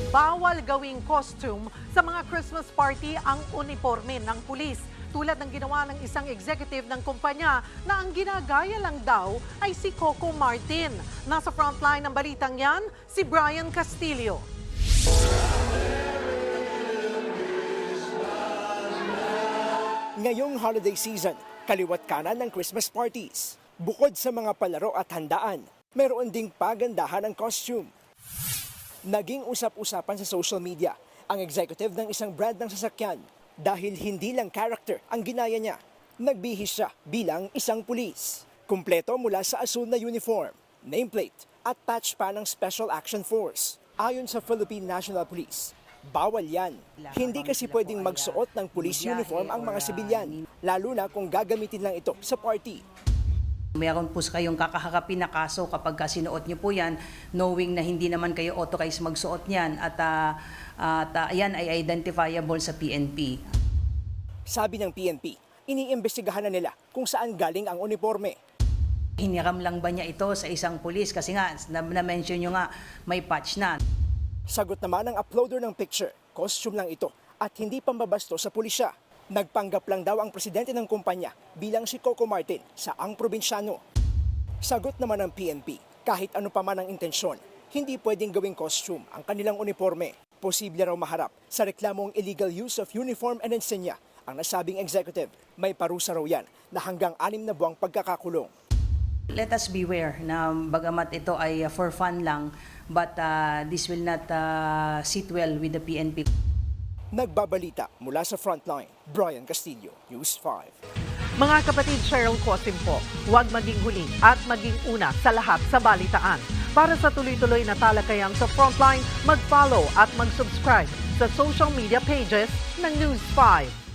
bawal gawing costume sa mga Christmas party ang uniforme ng pulis. Tulad ng ginawa ng isang executive ng kumpanya na ang ginagaya lang daw ay si Coco Martin. Nasa frontline ng balitang yan, si Brian Castillo. Ngayong holiday season, kaliwat kanan ng Christmas parties. Bukod sa mga palaro at handaan, meron ding pagandahan ng costume. Naging usap-usapan sa social media ang executive ng isang brand ng sasakyan dahil hindi lang character ang ginaya niya. Nagbihis siya bilang isang pulis. Kumpleto mula sa asul na uniform, nameplate at patch pa ng Special Action Force. Ayon sa Philippine National Police, bawal yan. Hindi kasi pwedeng magsuot ng police uniform ang mga sibilyan, lalo na kung gagamitin lang ito sa party. Meron po kayong kakaharapin na kaso kapag sinuot niyo po yan, knowing na hindi naman kayo authorized magsuot niyan at yan ay identifiable sa PNP. Sabi ng PNP, iniimbestigahan na nila kung saan galing ang uniforme. Hiniram lang ba niya ito sa isang pulis? Kasi nga, na-mention nyo nga, may patch na. Sagot naman ng uploader ng picture, costume lang ito at hindi pambabasto sa pulisya. Nagpanggap lang daw ang presidente ng kumpanya bilang si Coco Martin sa ang probinsyano. Sagot naman ng PNP, kahit ano pa man ang intensyon, hindi pwedeng gawing costume ang kanilang uniforme. Posible raw maharap sa reklamong illegal use of uniform and insignia ang nasabing executive. May parusa raw yan na hanggang 6 na buwang pagkakakulong. Let us beware na bagamat ito ay for fun lang, but this will not sit well with the PNP. Nagbabalita mula sa Frontline, Brian Castillo, News 5. Mga kapatid, Cheryl Cosim po, huwag maging huli at maging una sa lahat sa balitaan. Para sa tuloy-tuloy na talakayan sa Frontline, mag-follow at mag-subscribe sa social media pages ng News 5.